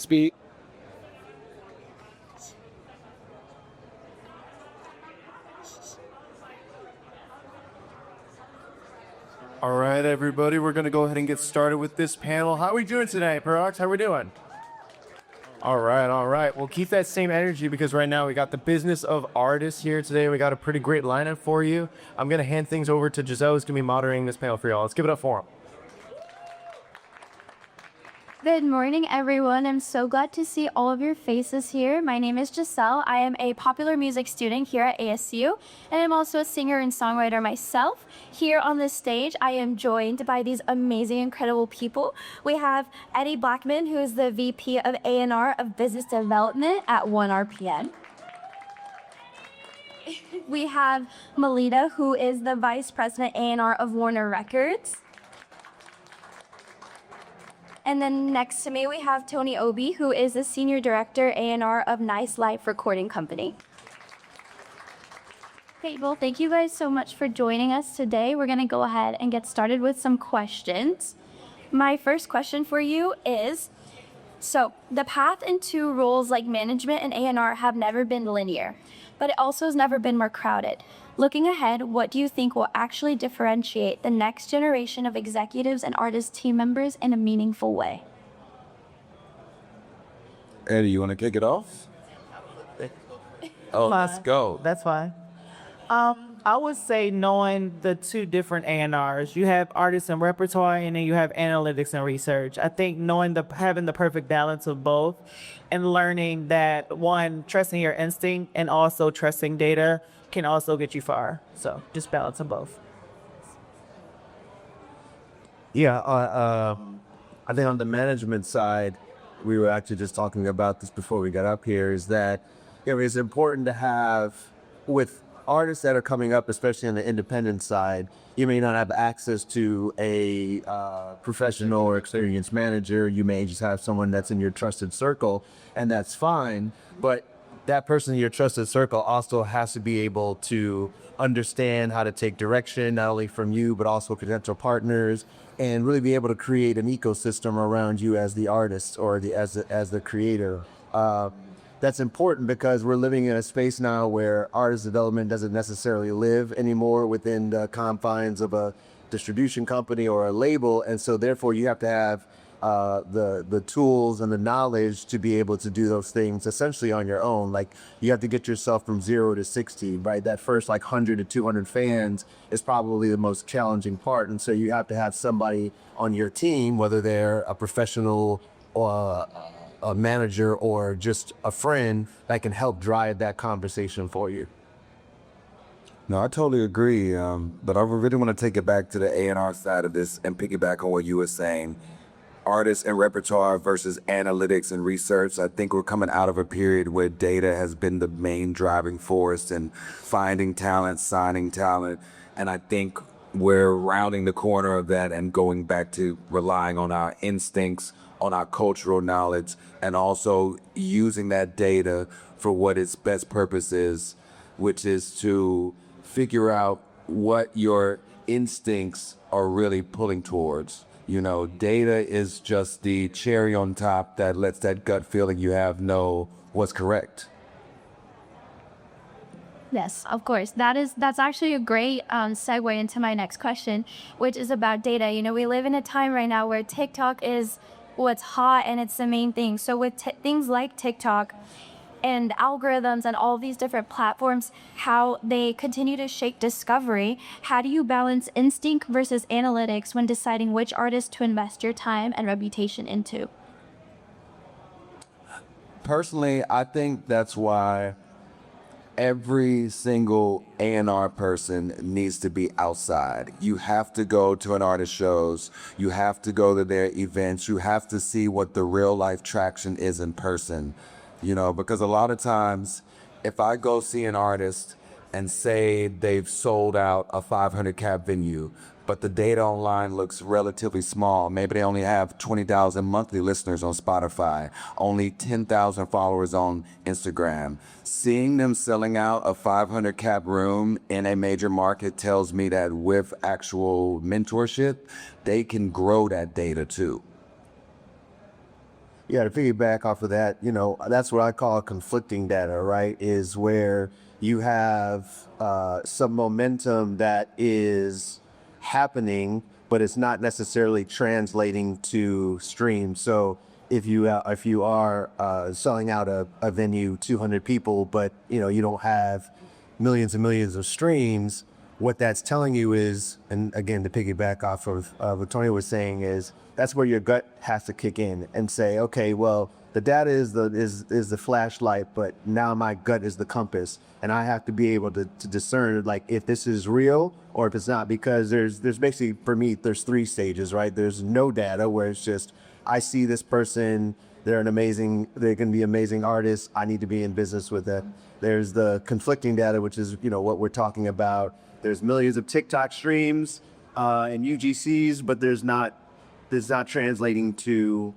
Speed. All right, everybody, we're going to go ahead and get started with this panel. How are we doing today, Prox? How are we doing? All right, all right. We'll keep that same energy because right now we got the business of artists here today. We got a pretty great lineup for you. I'm going to hand things over to Jiselle, who's going to be moderating this panel for y'all. Let's give it up for him. Good morning, everyone. I'm so glad to see all of your faces here. My name is Jiselle. I am a popular music student here at ASU, and I'm also a singer and songwriter myself. Here on this stage, I am joined by these amazing, incredible people. We have Eddie Blackmon, who is the VP of A&R of Business Development at ONErpm. We have Malita, who is the Vice President A&R of Warner Records. And then next to me, we have Tony Obi, who is the Senior Director A&R of Nice Life Recording Company. Okay, well, thank you guys so much for joining us today. We're gonna go ahead and get started with some questions. My first question for you is, so the path into roles like management and A&R have never been linear, but it also has never been more crowded. Looking ahead, what do you think will actually differentiate the next generation of executives and artist team members in a meaningful way? Eddie, you want to kick it off? Oh, let's go. That's fine. I would say knowing the two different A&Rs. You have artists and repertoire, and then you have analytics and research. I think knowing having the perfect balance of both, and learning that one, trusting your instinct and also trusting data can also get you far. So just balancing both. Yeah, I think on the management side, we were actually just talking about this before we got up here, is that it's important to have, with artists that are coming up, especially on the independent side, you may not have access to a professional or experienced manager. You may just have someone that's in your trusted circle, and that's fine. But that person in your trusted circle also has to be able to understand how to take direction, not only from you, but also potential partners, and really be able to create an ecosystem around you as the artist or as the creator. That's important because we're living in a space now where artist development doesn't necessarily live anymore within the confines of a distribution company or a label. And so therefore you have to have the tools and the knowledge to be able to do those things essentially on your own. Like, you have to get yourself from 0 to 60, right? That first 100 to 200 fans is probably the most challenging part. And so you have to have somebody on your team, whether they're a professional or a manager or just a friend, that can help drive that conversation for you. No, I totally agree. But I really want to take it back to the A&R side of this and piggyback on what you were saying. Artists and repertoire versus analytics and research. I think we're coming out of a period where data has been the main driving force and finding talent, signing talent. And I think we're rounding the corner of that and going back to relying on our instincts, on our cultural knowledge, and also using that data for what its best purpose is, which is to figure out what your instincts are really pulling towards. Data is just the cherry on top that lets that gut feeling you have know what's correct. Yes, of course. That's actually a great segue into my next question, which is about data. We live in a time right now where TikTok is what's hot and it's the main thing. So with things like TikTok and algorithms and all these different platforms, how they continue to shape discovery, how do you balance instinct versus analytics when deciding which artist to invest your time and reputation into? Personally, I think that's why every single A&R person needs to be outside. You have to go to an artist shows. You have to go to their events. You have to see what the real life traction is in person. Because a lot of times, if I go see an artist and say they've sold out a 500 cap venue, but the data online looks relatively small. Maybe they only have 20,000 monthly listeners on Spotify, only 10,000 followers on Instagram. Seeing them selling out a 500 cap room in a major market tells me that with actual mentorship, they can grow that data too. Yeah, to piggyback off of that, that's what I call conflicting data, right? Is where you have some momentum that is happening, but it's not necessarily translating to streams. So if you are selling out a venue, 200 people, but you don't have millions and millions of streams, what that's telling you is, and again, to piggyback off of what Tony was saying, is that's where your gut has to kick in and say, okay, well, the data is the flashlight, but now my gut is the compass, and I have to be able to discern like if this is real or if it's not, because there's basically, for me, there's 3 stages, right? There's no data, where it's just I see this person, they're going to be amazing artists, I need to be in business with them. There's the conflicting data, which is what we're talking about. There's millions of TikTok streams and UGCs, but there's not translating to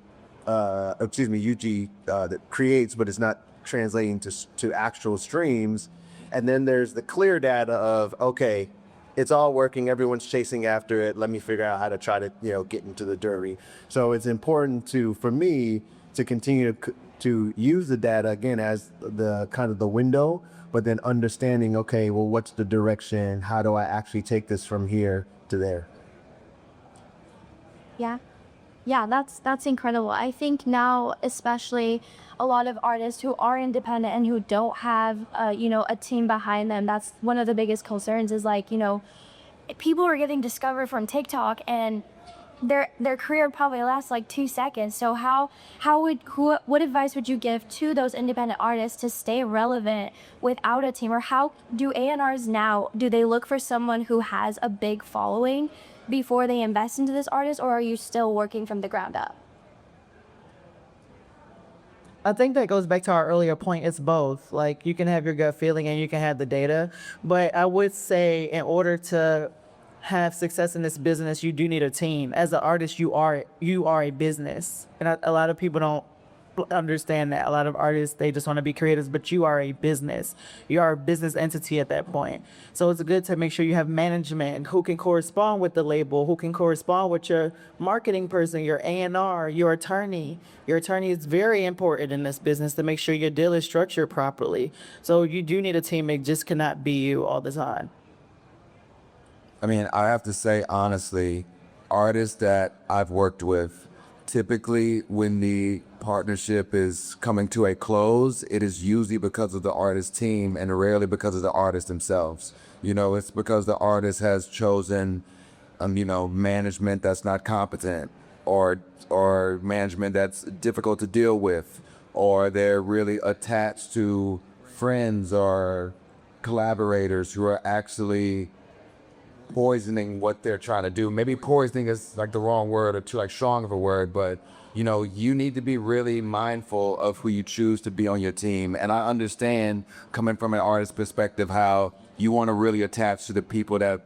UG that creates, but it's not translating to actual streams. And then there's the clear data of, okay, it's all working, everyone's chasing after it, let me figure out how to try to get into the dirty. So it's important for me to continue to use the data again as the kind of the window, but then understanding, okay, well, what's the direction? How do I actually take this from here to there? Yeah, that's incredible. I think now, especially a lot of artists who are independent and who don't have, a team behind them, that's one of the biggest concerns is like, people are getting discovered from TikTok and their career probably lasts like 2 seconds. So what advice would you give to those independent artists to stay relevant without a team? Or how do A&Rs now, do they look for someone who has a big following before they invest into this artist, or are you still working from the ground up? I think that goes back to our earlier point. It's both. Like, you can have your gut feeling and you can have the data. But I would say, in order to have success in this business, you do need a team. As an artist, you are a business. And a lot of people don't understand that. A lot of artists, they just want to be creators, but you are a business. You are a business entity at that point. So it's good to make sure you have management who can correspond with the label, who can correspond with your marketing person, your A&R, your attorney. Your attorney is very important in this business to make sure your deal is structured properly. So you do need a team. It just cannot be you all the time. I mean, I have to say, honestly, artists that I've worked with, typically when the partnership is coming to a close, it is usually because of the artist team and rarely because of the artists themselves. It's because the artist has chosen, management that's not competent, or management that's difficult to deal with, or they're really attached to friends or collaborators who are actually poisoning what they're trying to do. Maybe poisoning is like the wrong word or too like strong of a word, but you need to be really mindful of who you choose to be on your team. And I understand, coming from an artist perspective, how you want to really attach to the people that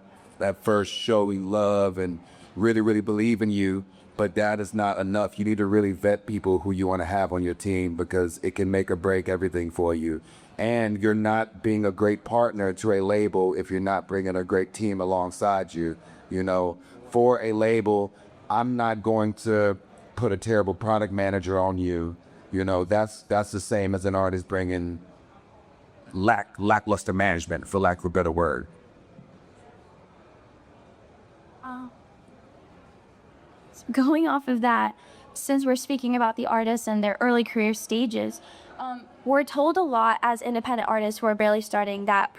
first show you love and really, really believe in you. But that is not enough. You need to really vet people who you want to have on your team, because it can make or break everything for you. And you're not being a great partner to a label if you're not bringing a great team alongside you. For a label, I'm not going to put a terrible product manager on you. That's the same as an artist bringing lackluster management, for lack of a better word. Going off of that, since we're speaking about the artists and their early career stages, we're told a lot as independent artists who are barely starting that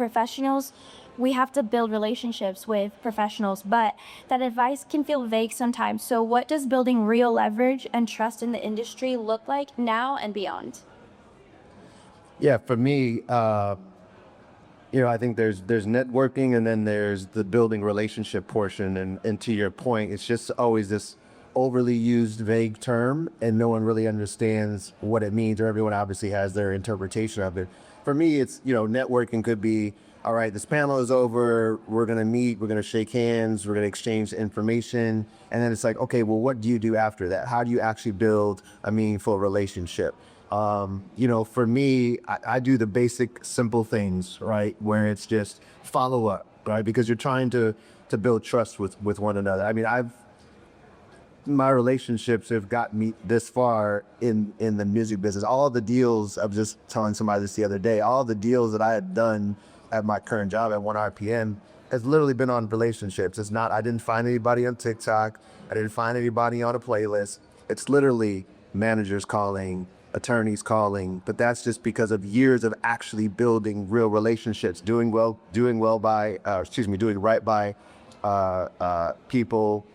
we have to build relationships with professionals, but that advice can feel vague sometimes. So what does building real leverage and trust in the industry look like now and beyond? Yeah, for me, I think there's networking, and then there's the building relationship portion. And to your point, it's just always this overly used vague term, and no one really understands what it means, or everyone obviously has their interpretation of it. For me, it's, networking could be, all right, this panel is over, we're going to meet, we're going to shake hands, we're going to exchange information. And then it's like, okay, well, what do you do after that? How do you actually build a meaningful relationship? For me, I do the basic, simple things, right? Where it's just follow up, right? Because you're trying to build trust with one another. I mean, my relationships have gotten me this far in the music business. All the deals, I was just telling somebody this the other day, all the deals that I had done at my current job at ONErpm has literally been on relationships. It's not, I didn't find anybody on TikTok. I didn't find anybody on a playlist. It's literally managers calling, attorneys calling, but that's just because of years of actually building real relationships, doing right by people,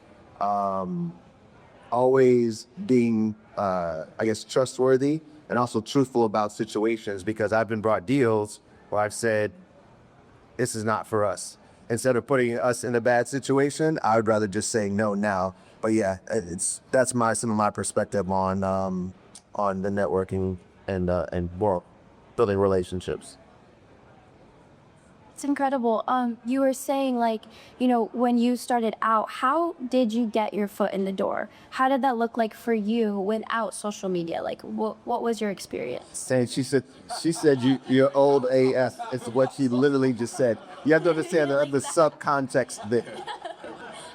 always being, I guess, trustworthy and also truthful about situations, because I've been brought deals where I've said, this is not for us. Instead of putting us in a bad situation, I would rather just say no now. But yeah, that's some of my perspective on the networking and more building relationships. It's incredible. You were saying, like, you know, when you started out, how did you get your foot in the door? How did that look like for you without social media? Like, what was your experience? Saying she said you're old AF. It's what she literally just said. You have to understand the subcontext there.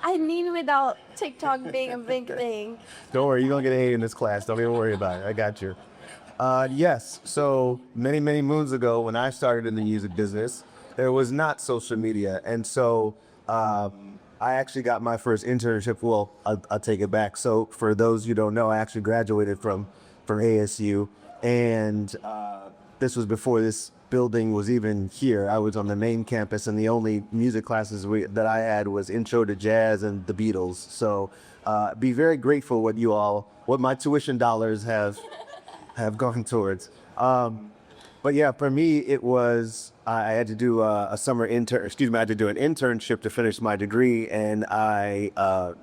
I mean, without TikTok being a big thing. Don't worry, you're gonna get an A in this class. Don't even worry about it. I got you. Yes. So many moons ago, when I started in the music business, there was not social media, and so I actually got my first internship. Well, I'll take it back. So for those you don't know, I actually graduated from ASU, and this was before this building was even here. I was on the main campus, and the only music classes that I had was Intro to Jazz and the Beatles. So be very grateful what my tuition dollars have gone towards. But yeah, for me, it was, I had to do I had to do an internship to finish my degree, and I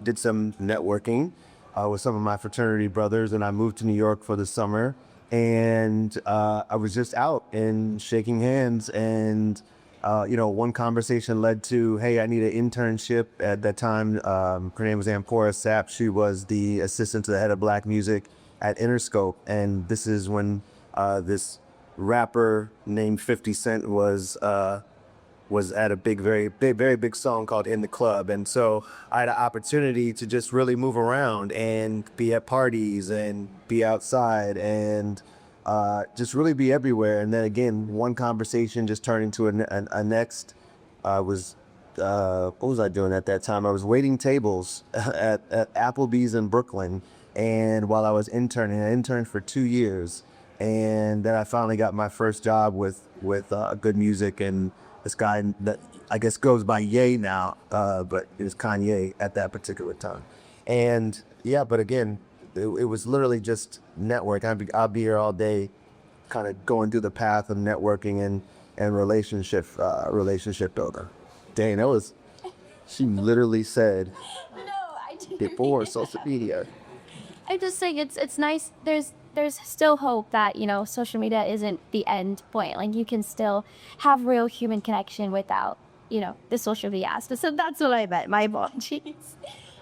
did some networking with some of my fraternity brothers, and I moved to New York for the summer, and I was just out and shaking hands, and one conversation led to, hey, I need an internship. At that time, her name was Ampora Sapp. She was the assistant to the head of Black music at Interscope, and this is when this rapper named 50 Cent was at a very big song called In the Club. And so I had an opportunity to just really move around and be at parties and be outside and just really be everywhere. And then again, one conversation just turned into a next. What was I doing at that time? I was waiting tables at Applebee's in Brooklyn. And while I was interning, I interned for 2 years. And then I finally got my first job with Good Music, and this guy that I guess goes by Ye now, but it was Kanye at that particular time. And yeah, but again, it was literally just network. I'll be here all day, kind of going through the path of networking and relationship builder. Dang, she literally said, No, I didn't. before social media. I'm just saying it's nice. There's still hope that, you know, social media isn't the end point. Like, you can still have real human connection without, you know, the social media aspect. So that's what I meant. My apologies.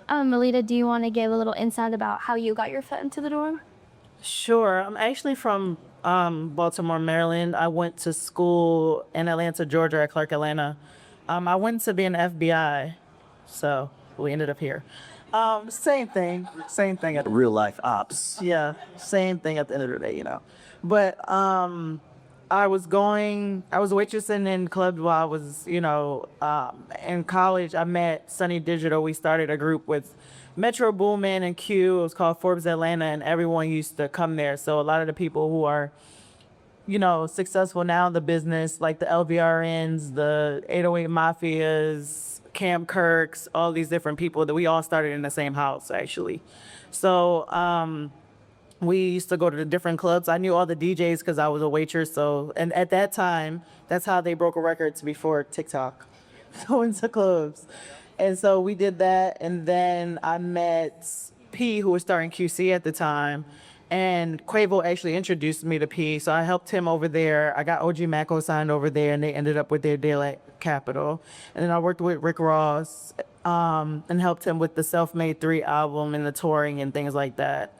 Malita, do you want to give a little insight about how you got your foot into the door? Sure. I'm actually from Baltimore, Maryland. I went to school in Atlanta, Georgia at Clark Atlanta. I went to be an FBI, so we ended up here. Same thing at Real life ops. yeah, same thing at the end of the day, you know. But I was waitressing in clubs while I was, in college. I met Sunny Digital. We started a group with Metro Boomin and Q. It was called Forbes Atlanta, and everyone used to come there. So a lot of the people who are, successful now in the business, like the LVRNs, the 808 Mafias, Cam Kirks, all these different people, that we all started in the same house, actually. So we used to go to the different clubs. I knew all the DJs because I was a waitress. And at that time, that's how they broke records before TikTok. Going to clubs. And so we did that. And then I met P, who was starting QC at the time. And Quavo actually introduced me to P, so I helped him over there. I got OG Maco signed over there, and they ended up with their deal at Capitol. And then I worked with Rick Ross and helped him with the Self-Made 3 album and the touring and things like that.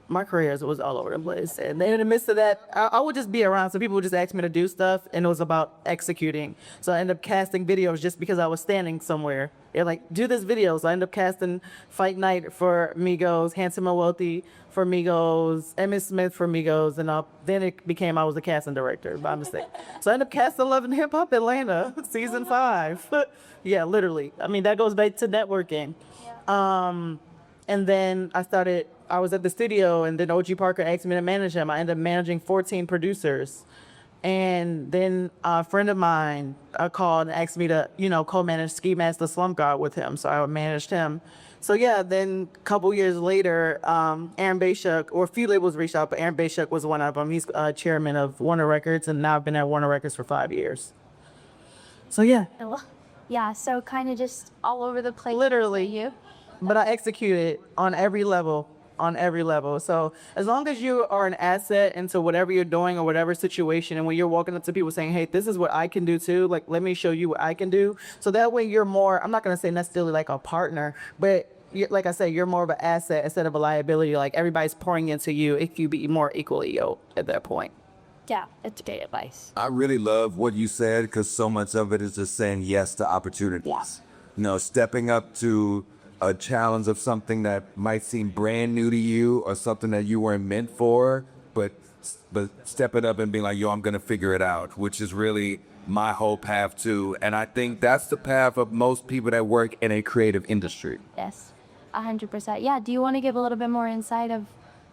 my career was all over the place. And then in the midst of that, I would just be around. So people would just ask me to do stuff, and it was about executing. So I ended up casting videos just because I was standing somewhere. They're like, do this video. So I ended up casting Fight Night for Migos, Handsome and Wealthy for Migos, Emmitt Smith for Migos, and then it became I was the casting director by mistake. So I ended up casting Love and Hip Hop Atlanta, season 5. Yeah, literally. I mean, that goes back to networking. And then I was at the studio, and then OG Parker asked me to manage him. I ended up managing 14 producers. And then a friend of mine called and asked me to, co-manage Ski Mask the Slump God with him. So I managed him. So yeah, then a couple years later, Aaron Bayshuk, or a few labels reached out, but Aaron Bayshuk was one of them. He's chairman of Warner Records, and now I've been at Warner Records for 5 years. So yeah. Yeah, so kind of just all over the place. Literally. You. But I executed on every level. So as long as you are an asset into whatever you're doing or whatever situation, and when you're walking up to people saying, hey, this is what I can do too, like, let me show you what I can do. So that way you're more, I'm not going to say necessarily like a partner, but like I said, you're more of an asset instead of a liability. Like, everybody's pouring into you if you be more equally yoked at that point. Yeah, it's great advice. I really love what you said, because so much of it is just saying yes to opportunities. Stepping up to a challenge of something that might seem brand new to you, or something that you weren't meant for, but stepping up and being like, yo, I'm gonna figure it out, which is really my whole path too. And I think that's the path of most people that work in a creative industry. Yes, 100%. Yeah, do you want to give a little bit more insight of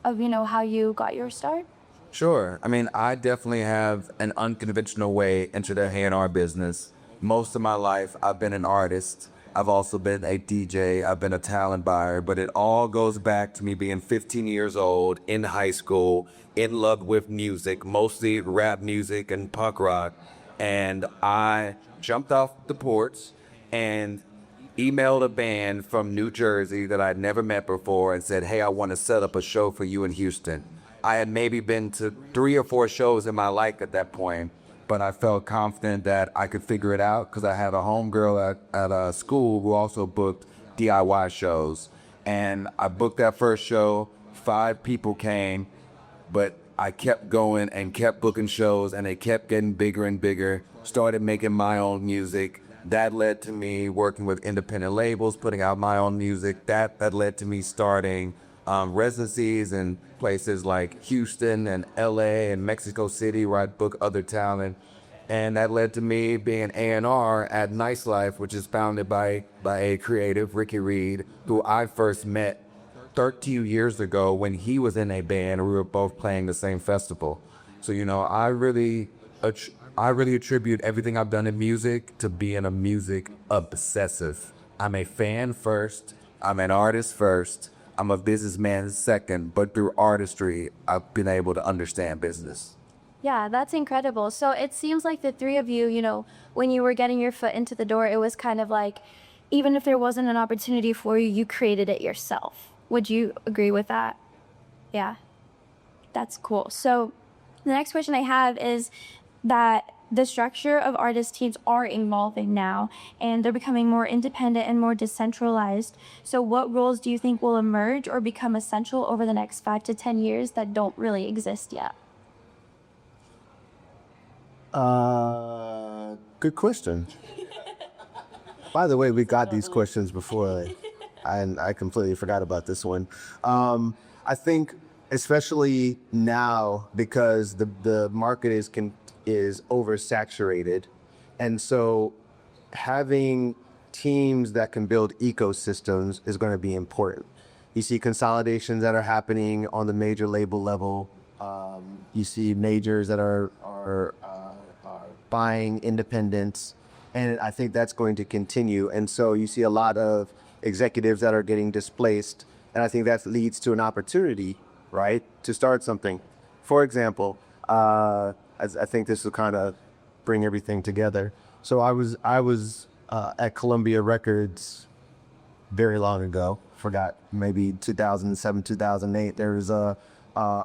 how you got your start? Sure. I mean, I definitely have an unconventional way into the A&R business. Most of my life, I've been an artist. I've also been a DJ. I've been a talent buyer, but it all goes back to me being 15 years old, in high school, in love with music, mostly rap music and punk rock. And I jumped off the porch and emailed a band from New Jersey that I'd never met before and said, hey, I want to set up a show for you in Houston. I had maybe been to 3 or 4 shows in my life at that point, but I felt confident that I could figure it out because I had a homegirl at a school who also booked DIY shows. And I booked that first show, 5 people came, but I kept going and kept booking shows, and they kept getting bigger and bigger, started making my own music. That led to me working with independent labels, putting out my own music. That led to me starting residencies in places like Houston and LA and Mexico City, where I'd book other talent. And that led to me being an A&R at Nice Life, which is founded by a creative, Ricky Reed, who I first met 13 years ago when he was in a band and we were both playing the same festival. So, I really attribute everything I've done in music to being a music obsessive. I'm a fan first, I'm an artist first, I'm a businessman second, but through artistry, I've been able to understand business. Yeah, that's incredible. So it seems like the three of you, when you were getting your foot into the door, it was kind of like, even if there wasn't an opportunity for you, you created it yourself. Would you agree with that? Yeah, that's cool. So the next question I have is that the structure of artist teams are evolving now, and they're becoming more independent and more decentralized. So what roles do you think will emerge or become essential over the next 5 to 10 years that don't really exist yet? Good question. By the way, we got these questions before, and I completely forgot about this one. I think, especially now, because the market is oversaturated, and so having teams that can build ecosystems is going to be important. You see consolidations that are happening on the major label level. You see majors that are buying independents, and I think that's going to continue. And so you see a lot of executives that are getting displaced, and I think that leads to an opportunity, right, to start something. For example, I think this will kind of bring everything together. So I was at Columbia Records very long ago. Forgot, maybe 2007, 2008. There was a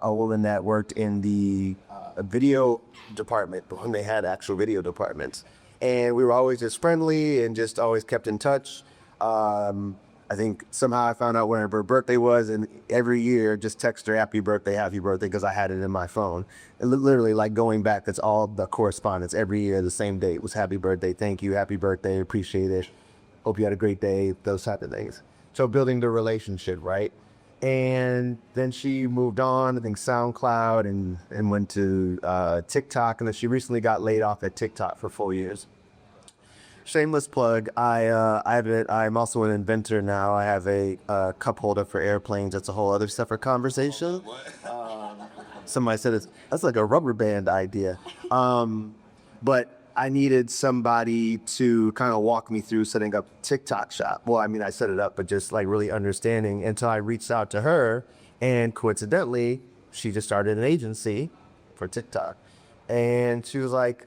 woman that worked in the video department when they had actual video departments, and we were always just friendly and just always kept in touch. I think somehow I found out when her birthday was, and every year just text her happy birthday, because I had it in my phone. And literally, like going back, that's all the correspondence. Every year, the same date was happy birthday, thank you, happy birthday, appreciate it, hope you had a great day, those type of things. So building the relationship, right? And then she moved on, I think SoundCloud, and went to TikTok, and then she recently got laid off at TikTok for 4 years. Shameless plug. I'm also an inventor now. I have a cup holder for airplanes. That's a whole other separate conversation. Somebody said that's like a rubber band idea. But I needed somebody to kind of walk me through setting up TikTok shop. Well, I mean, I set it up, but just like really understanding until I reached out to her, and coincidentally, she just started an agency for TikTok, and she was like,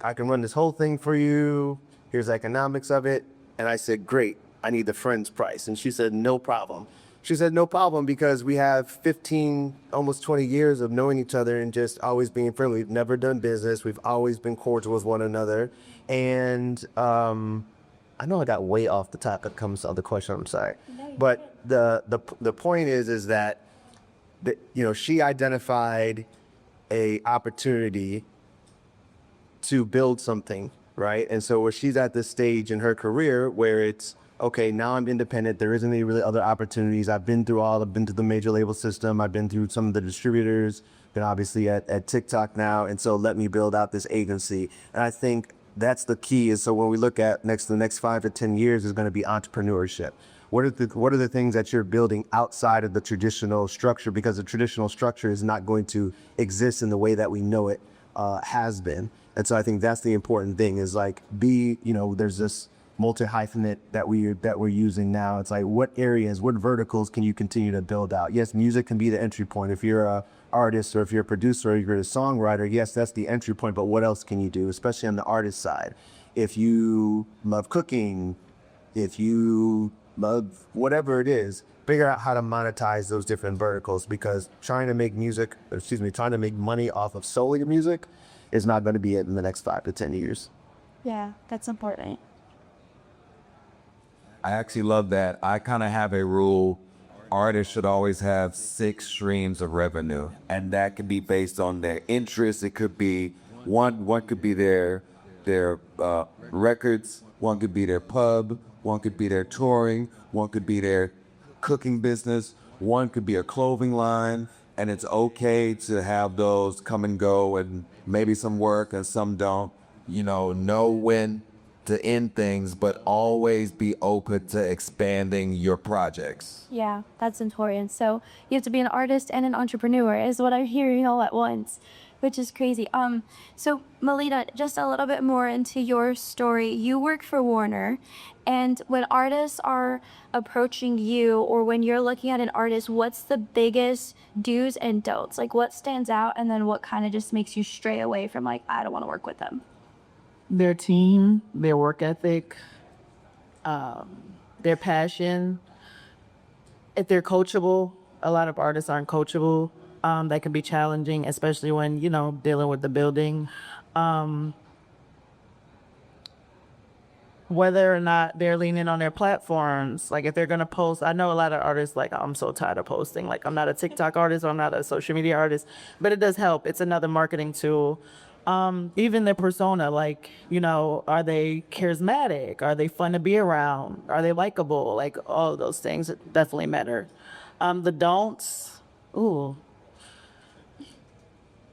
I can run this whole thing for you. Here's the economics of it. And I said, great, I need the friend's price. And she said, no problem. She said, no problem, because we have 15, almost 20 years of knowing each other and just always being friendly. We've never done business. We've always been cordial with one another. And I know I got way off the topic comes to the question, I'm sorry. But the point is that, she identified a opportunity to build something, right? And so where she's at this stage in her career where it's, okay, now I'm independent. There isn't any really other opportunities. I've been through the major label system. I've been through some of the distributors, been obviously at TikTok now. And so let me build out this agency. And I think that's the key is, so when we look at the next 5 to 10 years is going to be entrepreneurship. What are the things that you're building outside of the traditional structure? Because the traditional structure is not going to exist in the way that we know it has been. And so I think that's the important thing is like there's this multi-hyphenate that we're using now. It's like what verticals can you continue to build out? Yes, music can be the entry point. If you're a artist or if you're a producer or you're a songwriter, yes, that's the entry point, but what else can you do, especially on the artist side? If you love cooking, if you love whatever it is, figure out how to monetize those different verticals, because trying to make money off of solely music is not going to be it in the next 5 to 10 years. Yeah, that's important. I actually love that. I kind of have a rule. Artists should always have 6 streams of revenue, and that can be based on their interests. It could be one could be their records, one could be their pub, one could be their touring, one could be their cooking business, one could be a clothing line. And it's okay to have those come and go, and maybe some work and some don't, know when to end things, but always be open to expanding your projects. Yeah, that's important. So you have to be an artist and an entrepreneur is what I'm hearing all at once, which is crazy. So Malita, just a little bit more into your story. You work for Warner, and when artists are approaching you, or when you're looking at an artist, what's the biggest do's and don'ts? Like what stands out, and then what kind of just makes you stray away from like, I don't want to work with them? Their team, their work ethic, their passion. If they're coachable, a lot of artists aren't coachable. That can be challenging, especially when, dealing with the building. Whether or not they're leaning on their platforms, like if they're going to post, I know a lot of artists like, I'm so tired of posting. Like I'm not a TikTok artist, or I'm not a social media artist, but it does help. It's another marketing tool. Even their persona, like, are they charismatic? Are they fun to be around? Are they likable? Like all of those things definitely matter. The don'ts,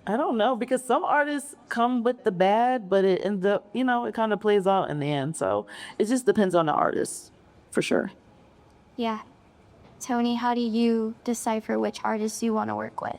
I don't know, because some artists come with the bad, but it ends up, it kind of plays out in the end. So it just depends on the artist, for sure. Yeah. Tony, how do you decipher which artists you want to work with?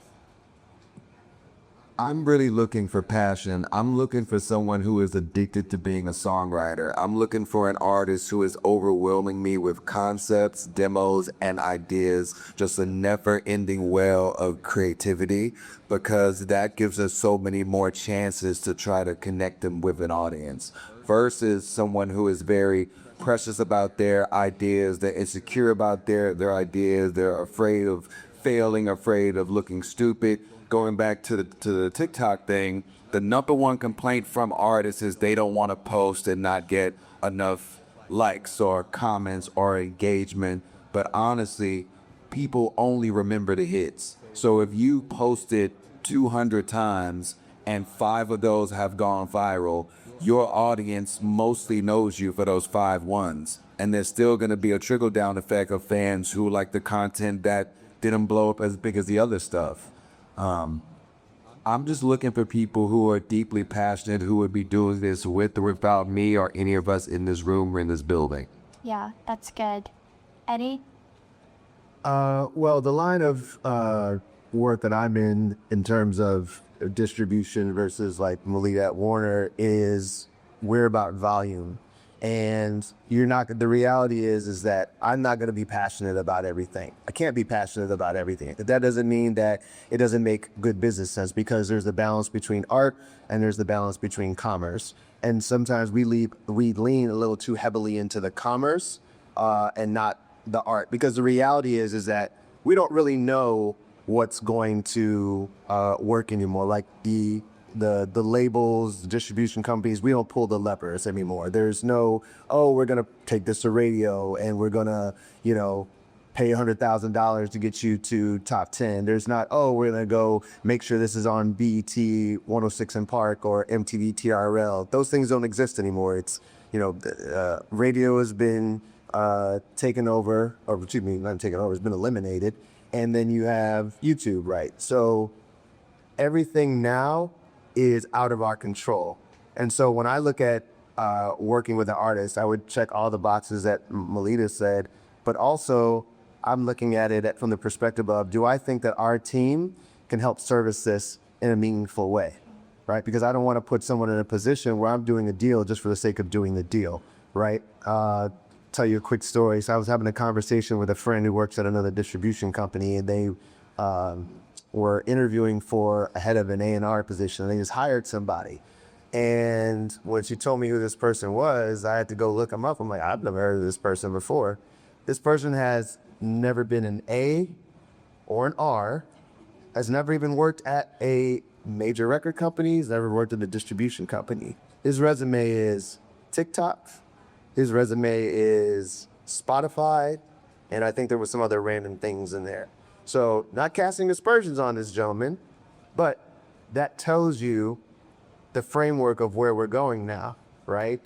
I'm really looking for passion. I'm looking for someone who is addicted to being a songwriter. I'm looking for an artist who is overwhelming me with concepts, demos, and ideas, just a never-ending well of creativity, because that gives us so many more chances to try to connect them with an audience, versus someone who is very precious about their ideas, they're insecure about their ideas, they're afraid of failing, afraid of looking stupid. Going back to the TikTok thing, the number one complaint from artists is they don't want to post and not get enough likes or comments or engagement, but honestly, people only remember the hits. So if you posted 200 times and 5 of those have gone viral, your audience mostly knows you for those 5 ones. And there's still going to be a trickle down effect of fans who like the content that didn't blow up as big as the other stuff. I'm just looking for people who are deeply passionate, who would be doing this with or without me or any of us in this room or in this building. Yeah, that's good. Eddie? Well, the line of work that I'm in terms of distribution versus like Malita at Warner is we're about volume. And you're not, the reality is that I'm not going to be passionate about everything. I can't be passionate about everything. But that doesn't mean that it doesn't make good business sense, because there's the balance between art and there's the balance between commerce. And sometimes we lean a little too heavily into the commerce and not the art, because the reality is that we don't really know what's going to work anymore. Like the labels, the distribution companies, we don't pull the levers anymore. There's no, oh, we're gonna take this to radio and we're gonna, pay $100,000 to get you to top 10. There's not, oh, we're gonna go make sure this is on BET 106 in Park or MTV TRL. Those things don't exist anymore. It's, radio has been taken over, or excuse me, not taken over, it's been eliminated. And then you have YouTube, right? So everything now is out of our control. And so when I look at working with an artist, I would check all the boxes that Malita said, but also I'm looking at it from the perspective of, do I think that our team can help service this in a meaningful way, right? Because I don't want to put someone in a position where I'm doing a deal just for the sake of doing the deal, right? Tell you a quick story. So I was having a conversation with a friend who works at another distribution company, and they were interviewing for a head of an A&R position. They just hired somebody. And when she told me who this person was, I had to go look him up. I'm like, I've never heard of this person before. This person has never been an A or an R, has never even worked at a major record company, has never worked at a distribution company. His resume is TikTok. His resume is Spotify. And I think there was some other random things in there. So not casting aspersions on this gentleman, but that tells you the framework of where we're going now, right?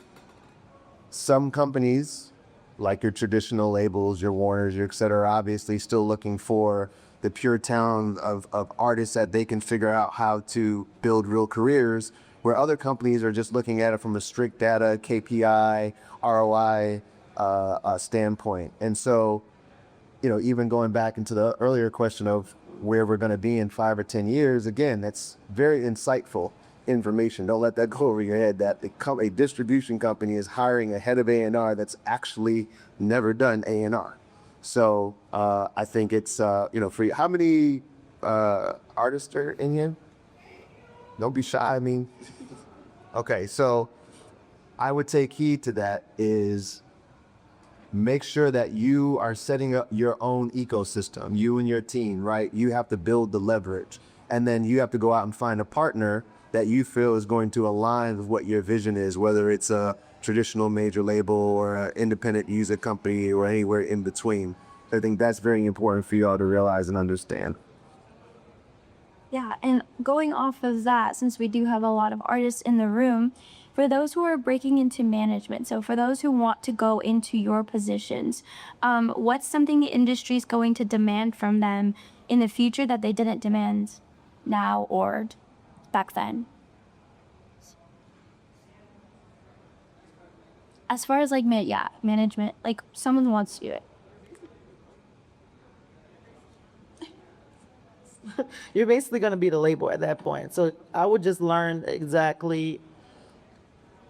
Some companies, like your traditional labels, your Warners, your et cetera, are obviously still looking for the pure talent of artists that they can figure out how to build real careers, where other companies are just looking at it from a strict data, KPI, ROI standpoint. And so, even going back into the earlier question of where we're going to be in 5 or 10 years, again, that's very insightful information. Don't let that go over your head, that a distribution company is hiring a head of A&R that's actually never done A&R. So I think it's, for you. How many artists are in here? Don't be shy. Okay, so I would take heed to that is make sure that you are setting up your own ecosystem, you and your team, right? You have to build the leverage, and then you have to go out and find a partner that you feel is going to align with what your vision is, whether it's a traditional major label or an independent music company or anywhere in between. I think that's very important for you all to realize and understand. Yeah, and going off of that, since we do have a lot of artists in the room, for those who are breaking into management, so for those who want to go into your positions, what's something the industry is going to demand from them in the future that they didn't demand now or back then? As far as management, like someone wants to do it. You're basically going to be the label at that point. So I would just learn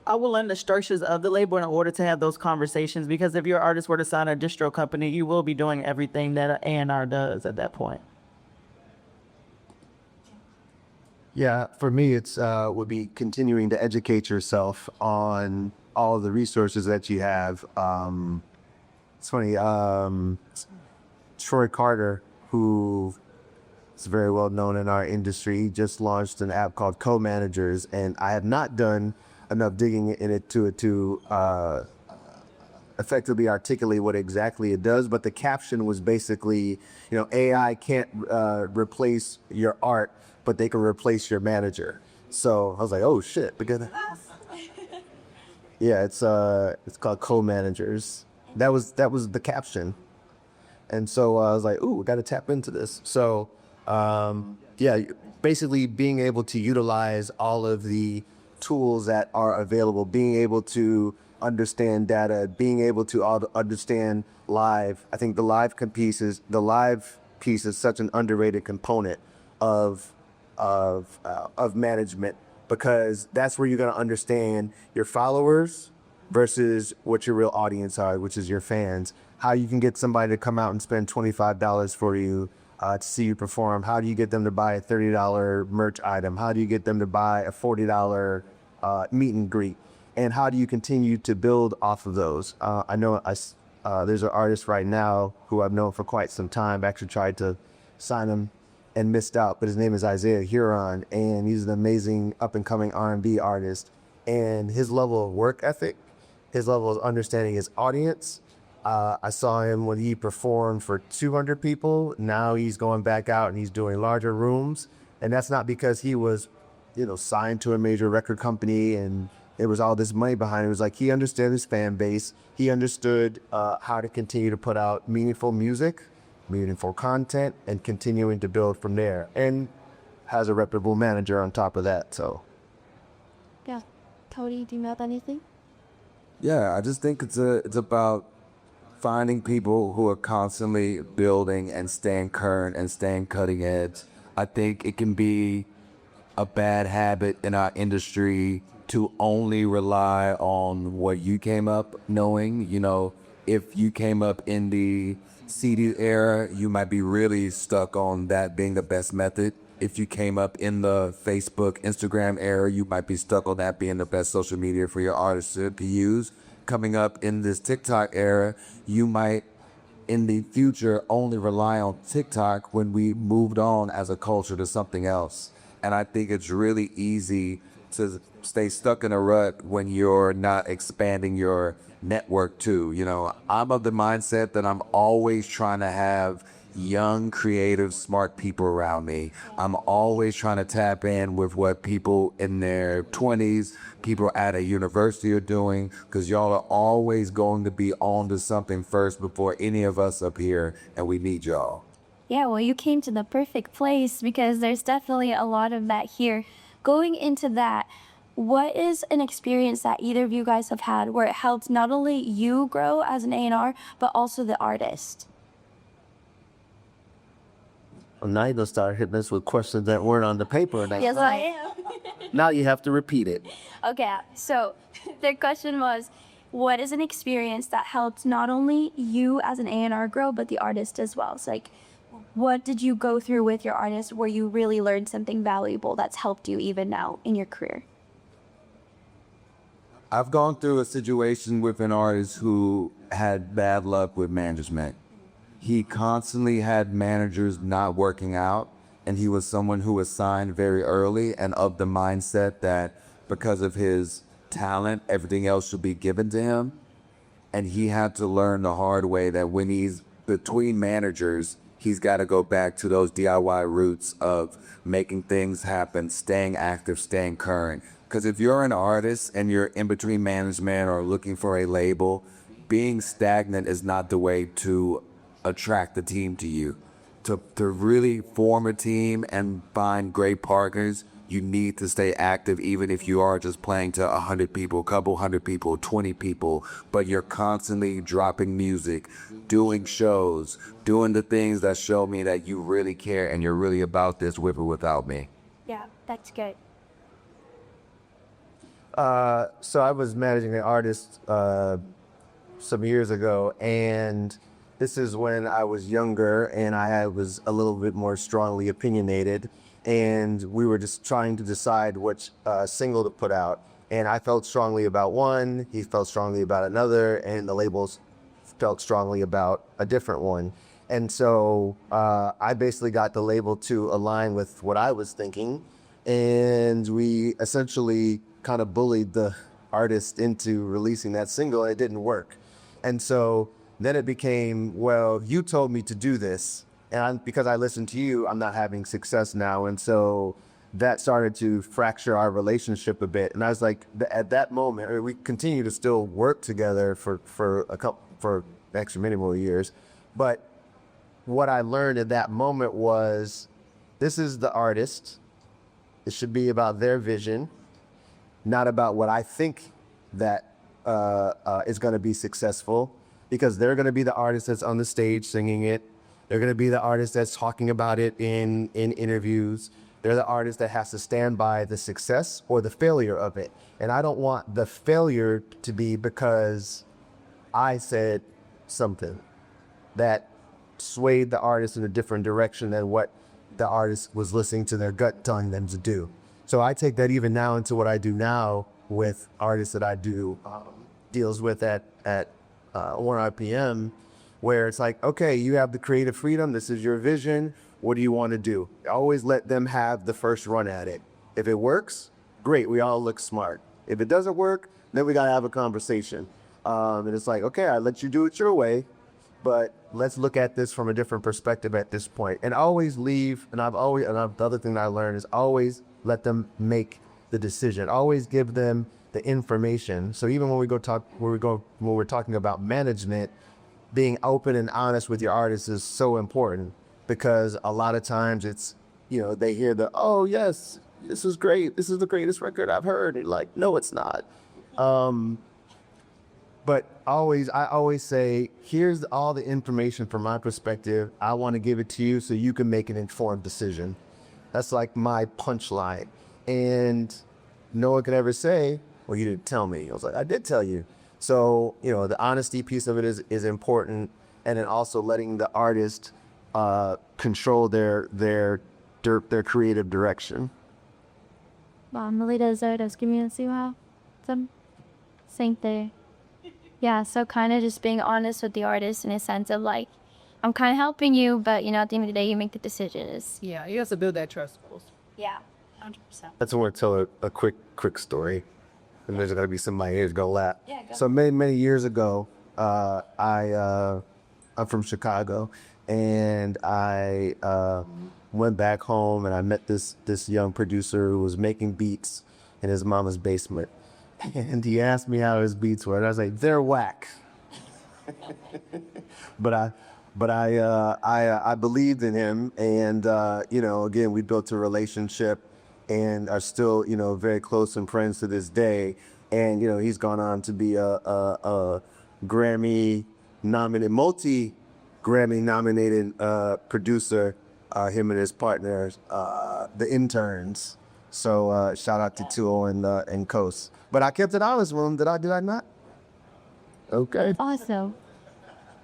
I will learn the structures of the label in order to have those conversations, because if your artist were to sign a distro company, you will be doing everything that an A&R does at that point. Yeah, for me, it's would be continuing to educate yourself on all of the resources that you have. It's funny, Troy Carter, who is very well known in our industry, just launched an app called Co-Managers, and I have not done enough digging in it to effectively articulate what exactly it does, but the caption was basically, AI can't replace your art, but they can replace your manager. So I was like, oh shit, because yeah, it's called co-managers. That was the caption. And so I was like, ooh, we got to tap into this. So, yeah, basically being able to utilize all of the tools that are available, being able to understand data, being able to understand live. I think the live piece is such an underrated component of of management, because that's where you're going to understand your followers versus what your real audience are, which is your fans. How you can get somebody to come out and spend $25 for you to see you perform. How do you get them to buy a $30 merch item? How do you get them to buy a $40 meet and greet? And how do you continue to build off of those? I know there's an artist right now who I've known for quite some time. I actually tried to sign him and missed out, but his name is Isaiah Huron, and he's an amazing up-and-coming R&B artist. And his level of work ethic, his level of understanding his audience, I saw him when he performed for 200 people. Now he's going back out and he's doing larger rooms. And that's not because he was, signed to a major record company and there was all this money behind it. It was like he understood his fan base. He understood how to continue to put out meaningful music, meaningful content, and continuing to build from there. And has a reputable manager on top of that. So, Yeah. Cody, do you have anything? Yeah, I just think it's about finding people who are constantly building and staying current and staying cutting edge. I think it can be a bad habit in our industry to only rely on what you came up knowing. If you came up in the CD era, you might be really stuck on that being the best method. If you came up in the Facebook, Instagram era, you might be stuck on that being the best social media for your artist to use. Coming up in this TikTok era, you might in the future only rely on TikTok when we moved on as a culture to something else. And I think it's really easy to stay stuck in a rut when you're not expanding your network too. I'm of the mindset that I'm always trying to have young, creative, smart people around me. I'm always trying to tap in with what people in their 20s, people at a university are doing, because y'all are always going to be on to something first before any of us up here, and we need y'all. Yeah, well, you came to the perfect place because there's definitely a lot of that here. Going into that, what is an experience that either of you guys have had where it helped not only you grow as an A&R, but also the artist? well, now you're going to start hitting us with questions that weren't on the paper. Yes, I am. Now you have to repeat it. Okay, so the question was, what is an experience that helped not only you as an A&R grow, but the artist as well? It's like, what did you go through with your artist where you really learned something valuable that's helped you even now in your career? I've gone through a situation with an artist who had bad luck with management. He constantly had managers not working out, and he was someone who was signed very early and of the mindset that because of his talent, everything else should be given to him. And he had to learn the hard way that when he's between managers, he's got to go back to those DIY roots of making things happen, staying active, staying current. Because if you're an artist and you're in between management or looking for a label, being stagnant is not the way to attract the team to you. To really form a team and find great partners, you need to stay active, even if you are just playing to 100 people, couple hundred people, 20 people, but you're constantly dropping music, doing shows, doing the things that show me that you really care and you're really about this with or without me. Yeah, that's good. So I was managing an artist some years ago, and this is when I was younger and I was a little bit more strongly opinionated, and we were just trying to decide which single to put out. And I felt strongly about one, he felt strongly about another, and the labels felt strongly about a different one. And so I basically got the label to align with what I was thinking, and we essentially kind of bullied the artist into releasing that single, and it didn't work. And so then it became, well, you told me to do this, and because I listened to you, I'm not having success now. And so that started to fracture our relationship a bit. And I was like, at that moment, we continue to still work together for actually many more years. But what I learned at that moment was, this is the artist. It should be about their vision, not about what I think that is going to be successful, because they're going to be the artist that's on the stage singing it. They're going to be the artist that's talking about it in interviews. They're the artist that has to stand by the success or the failure of it. And I don't want the failure to be because I said something that swayed the artist in a different direction than what the artist was listening to their gut telling them to do. So I take that even now into what I do now with artists that I do deals with at ONErpm, where it's like, okay, you have the creative freedom. This is your vision. What do you want to do? Always let them have the first run at it. If it works, great. We all look smart. If it doesn't work, then we got to have a conversation. And it's like, okay, I let you do it your way, but let's look at this from a different perspective at this point. And always leave. And the other thing that I learned is always let them make the decision. Always give them the information. So even when we're talking about management, being open and honest with your artists is so important, because a lot of times it's, they hear oh yes, this is great. This is the greatest record I've heard. And like, no, it's not. But I always say, here's all the information from my perspective. I want to give it to you so you can make an informed decision. That's like my punchline. And no one could ever say, well, you didn't tell me. I was like, I did tell you. So, the honesty piece of it is important. And then also letting the artist control their creative direction. Malita, Zodos, give me a see how. Same thing. Yeah, so kind of just being honest with the artist in a sense of like, I'm kind of helping you, but at the end of the day, you make the decisions. Yeah, you have to build that trust. Yeah, 100%. That's when I tell a quick story. And there's got to be somebody here's going to laugh. Yeah, go. So many years ago, I'm from Chicago, and I went back home and I met this young producer who was making beats in his mama's basement. And he asked me how his beats were, and I was like, they're whack. But I believed in him, and again, we built a relationship and are still very close and friends to this day. And he's gone on to be a Grammy nominated, multi-Grammy nominated producer. Him and his partners, the Interns. So shout out to Tuo and Coast. But I kept it honest with him. Did I not? Okay. Awesome.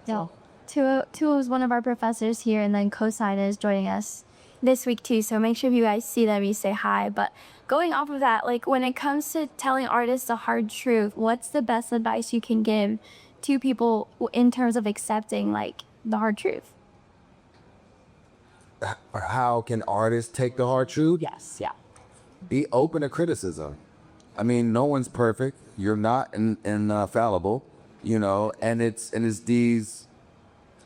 Yeah. Tuo is one of our professors here, and then Cosign is joining us this week too. So make sure if you guys see them, you say hi. But going off of that, like when it comes to telling artists the hard truth, what's the best advice you can give to people in terms of accepting like the hard truth? How can artists take the hard truth? Yes, yeah. Be open to criticism. I mean, no one's perfect. You're not infallible, and it's these.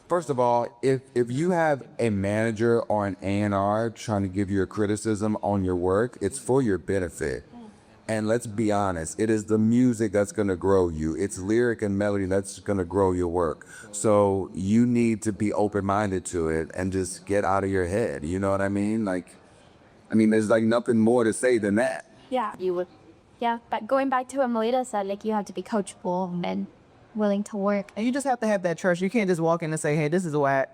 First of all, if you have a manager or an A&R trying to give you a criticism on your work, it's for your benefit. And let's be honest, it is the music that's going to grow you. It's lyric and melody that's going to grow your work. So you need to be open-minded to it and just get out of your head. You know what I mean? There's like nothing more to say than that. Yeah. You would. Yeah, but going back to what Malita said, like you have to be coachable and willing to work. And you just have to have that trust. You can't just walk in and say, hey, this is whack,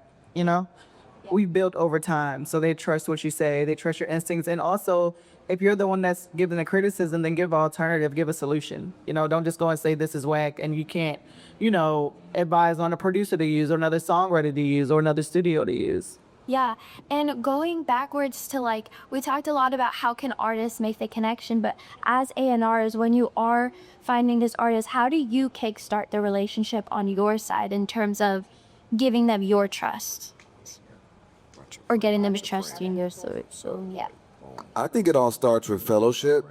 We built over time, so they trust what you say. They trust your instincts. And also, if you're the one that's giving the criticism, then give an alternative, give a solution. Don't just go and say this is whack, and you can't, advise on a producer to use, or another songwriter to use, or another studio to use. Yeah, and going backwards to like, we talked a lot about how can artists make the connection, but as A&Rs, when you are finding this artist, how do you kickstart the relationship on your side in terms of giving them your trust? Or getting them to trust you in your so yeah. I think it all starts with fellowship.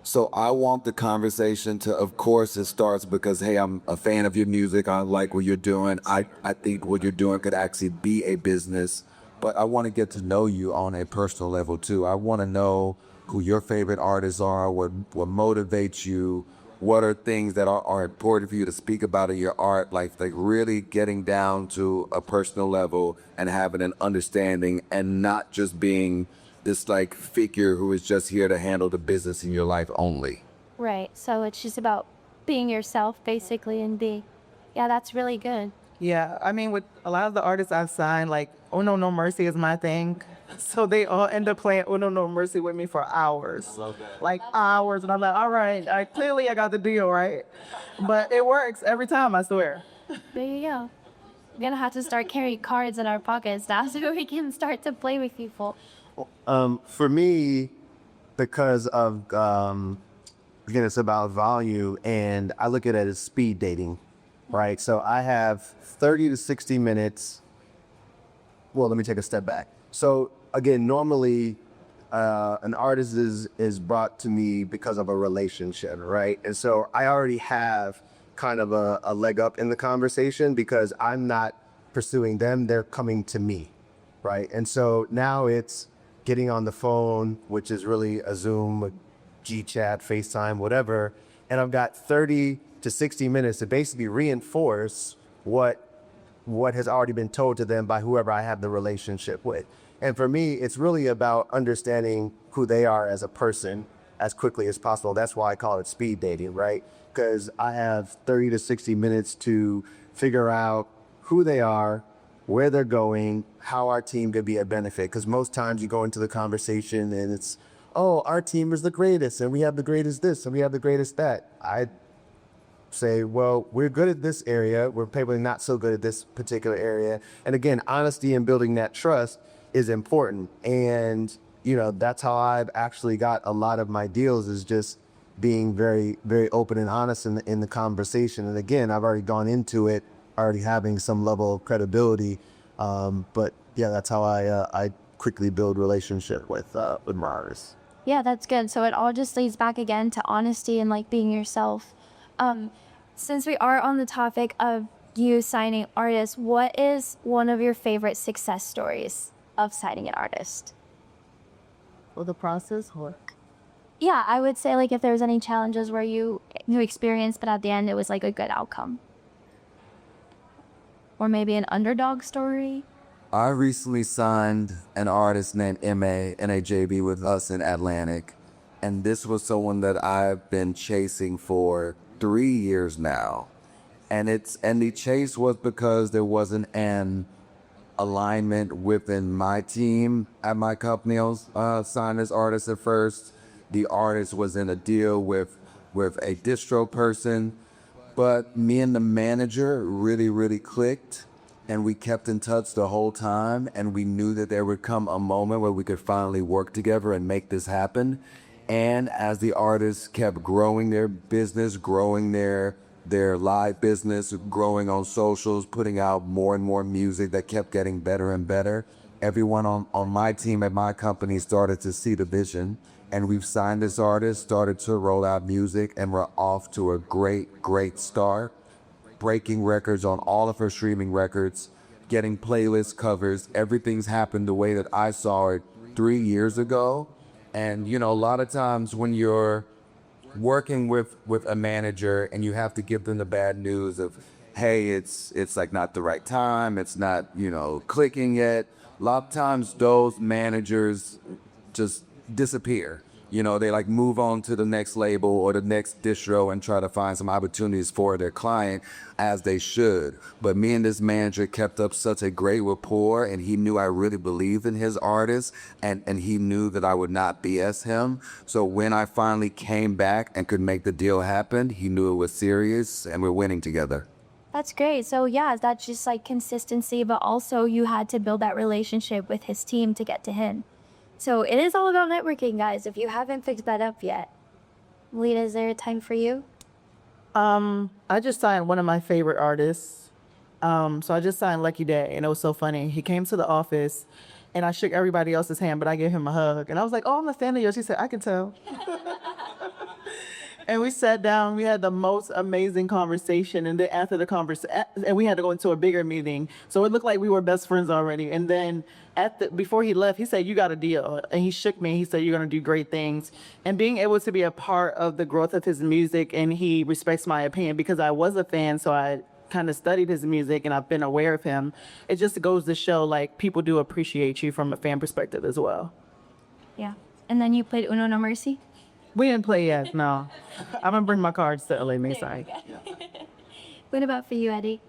So I want the conversation to, of course, it starts because, hey, I'm a fan of your music. I like what you're doing. I think what you're doing could actually be a business. But I want to get to know you on a personal level too. I want to know who your favorite artists are, what motivates you, what are things that are important for you to speak about in your art, like really getting down to a personal level and having an understanding and not just being this like figure who is just here to handle the business in your life only. Right. So it's just about being yourself, basically, and yeah, that's really good. Yeah, I mean, with a lot of the artists I've signed, like Uno No Mercy is my thing. So they all end up playing Uno No Mercy with me for hours. Like hours. And I'm like, all right, clearly I got the deal, right? But it works every time, I swear. There you go. We're gonna have to start carrying cards in our pockets now so we can start to play with people. For me, because of again, it's about value, and I look at it as speed dating, right? So I have 30 to 60 minutes. Well, let me take a step back. So again, normally an artist is brought to me because of a relationship, right? And so I already have kind of a leg up in the conversation because I'm not pursuing them, they're coming to me, right? And so now it's getting on the phone, which is really a Zoom, a GChat, FaceTime, whatever. And I've got 30 to 60 minutes to basically reinforce what has already been told to them by whoever I have the relationship with. And for me, it's really about understanding who they are as a person as quickly as possible. That's why I call it speed dating, right? Because I have 30 to 60 minutes to figure out who they are, where they're going, how our team could be a benefit. Because most times you go into the conversation and it's, oh, our team is the greatest and we have the greatest this and we have the greatest that. I say, well, we're good at this area. We're probably not so good at this particular area. And again, honesty and building that trust is important. And, you know, that's how I've actually got a lot of my deals, is just being very, very open and honest in the conversation. And again, I've already gone into it, already having some level of credibility. But yeah, that's how I quickly build relationship with my artists. Yeah, that's good. So it all just leads back again to honesty and like being yourself. Since we are on the topic of you signing artists, what is one of your favorite success stories of signing an artist? Well, the process or? Yeah, I would say like if there was any challenges where you experienced, but at the end it was like a good outcome. Or maybe an underdog story. I recently signed an artist named M.A. in a JV with us in Atlantic. And this was someone that I've been chasing for 3 years now. And the chase was because there wasn't an alignment within my team at my company. I was signed this artist at first. The artist was in a deal with a distro person, but me and the manager really clicked, and we kept in touch the whole time, and we knew that there would come a moment where we could finally work together and make this happen. And as the artists kept growing their business, growing their live business, growing on socials, putting out more and more music that kept getting better and better, everyone on my team at my company started to see the vision. And we've signed this artist, started to roll out music, and we're off to a great start. Breaking records on all of her streaming records, getting playlist covers. Everything's happened the way that I saw it 3 years ago. And, you know, a lot of times when you're working with a manager and you have to give them the bad news of, hey, it's like not the right time, it's not, you know, clicking yet. A lot of times those managers just disappear. You know, they like move on to the next label or the next distro and try to find some opportunities for their client, as they should. But me and this manager kept up such a great rapport, and he knew I really believed in his artist, and he knew that I would not BS him. So when I finally came back and could make the deal happen, he knew it was serious and we're winning together. That's great. So yeah, that's just like consistency, but also you had to build that relationship with his team to get to him. So it is all about networking, guys, if you haven't fixed that up yet. Malita, is there a time for you? I just signed one of my favorite artists. So I just signed Lucky Day, and it was so funny. He came to the office, and I shook everybody else's hand, but I gave him a hug. And I was like, oh, I'm a fan of yours. He said, I can tell. And we sat down, we had the most amazing conversation. And then after the conversation, and we had to go into a bigger meeting. So it looked like we were best friends already. And then before he left, he said, "You got a deal." And he shook me. He said, "You're going to do great things." And being able to be a part of the growth of his music, and he respects my opinion because I was a fan. So I kind of studied his music and I've been aware of him. It just goes to show like people do appreciate you from a fan perspective as well. Yeah. And then you played Uno No Mercy? We didn't play yet, no. I'm gonna bring my cards to LA Sorry. What about for you, Eddie?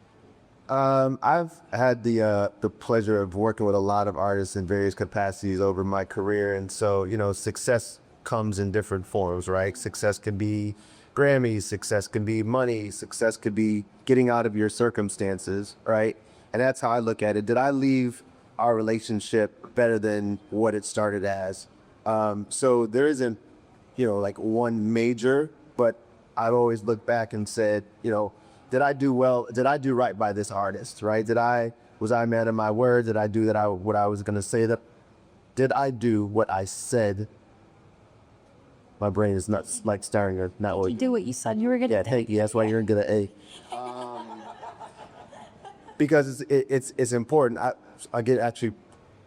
I've had the pleasure of working with a lot of artists in various capacities over my career, and so success comes in different forms, right? Success can be Grammys, success can be money, success could be getting out of your circumstances, right? And that's how I look at it. Did I leave our relationship better than what it started as? So there isn't like one major, but I've always looked back and said, did I do well? Did I do right by this artist, right? Was I a man of my word? Did I do what I was going to say? Did I do what I said? My brain is not like staring at not what You do what you said you were going to do. Yeah, that's why you're going to A. Because it's important. I get actually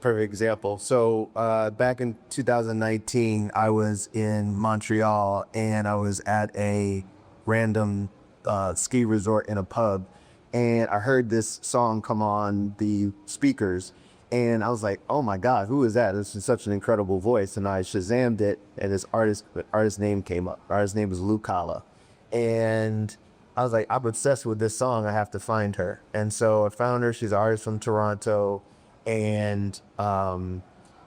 perfect example. So back in 2019, I was in Montreal and I was at a random ski resort in a pub, and I heard this song come on the speakers, and I was like, "Oh my God, who is that? This is such an incredible voice!" And I Shazammed it, and this artist name came up. The artist name was Lucala, and I was like, "I'm obsessed with this song. I have to find her." And so I found her. She's an artist from Toronto. And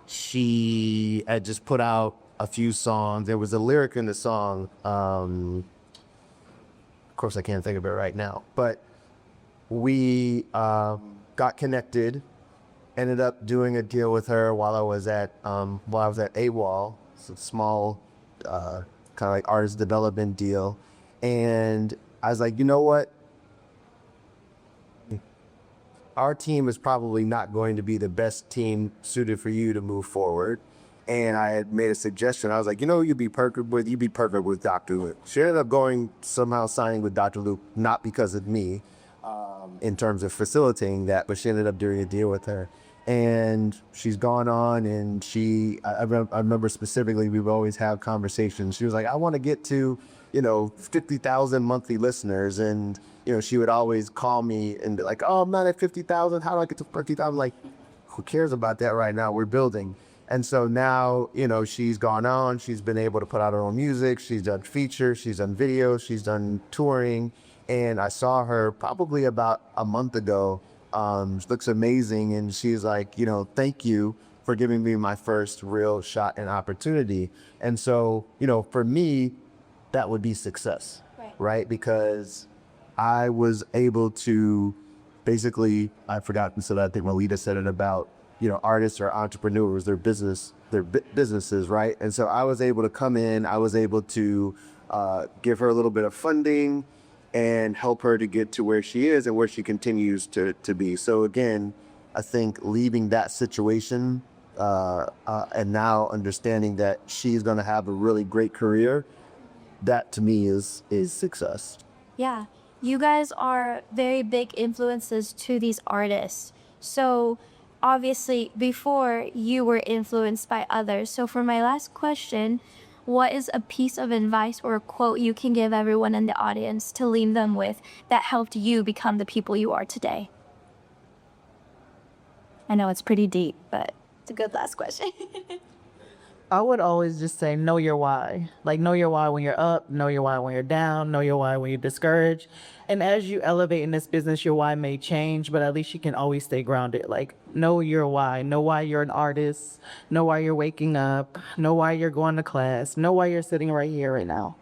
she had just put out a few songs. There was a lyric in the song. Of course, I can't think of it right now. But we got connected. Ended up doing a deal with her while I was at AWOL. It's a small kind of like artist development deal. And I was like, you know what? Our team is probably not going to be the best team suited for you to move forward. And I had made a suggestion. I was like, you'd be perfect with Dr. Luke. She ended up somehow signing with Dr. Luke, not because of me, in terms of facilitating that, but she ended up doing a deal with her. And she's gone on, and I remember specifically, we would always have conversations. She was like, I want to get to, 50,000 monthly listeners. And, she would always call me and be like, oh, I'm not at 50,000. How do I get to 50,000? Like, who cares about that right now? We're building. And so now, she's gone on. She's been able to put out her own music. She's done features. She's done videos. She's done touring. And I saw her probably about a month ago. She looks amazing. And she's like, thank you for giving me my first real shot and opportunity. And so, for me, that would be success, right? Because I was able to basically, I forgot to say that, I think Malita said it about, artists or entrepreneurs, their businesses, right? And so I was able to come in, I was able to give her a little bit of funding and help her to get to where she is and where she continues to be. So again, I think leaving that situation and now understanding that she's going to have a really great career, that to me is success. Yeah. You guys are very big influences to these artists. So obviously before you were influenced by others. So for my last question, what is a piece of advice or a quote you can give everyone in the audience to leave them with that helped you become the people you are today? I know it's pretty deep, but it's a good last question. I would always just say, know your why. Like, know your why when you're up, know your why when you're down, know your why when you're discouraged. And as you elevate in this business, your why may change, but at least you can always stay grounded. Like, know your why. Know why you're an artist. Know why you're waking up. Know why you're going to class. Know why you're sitting right here right now.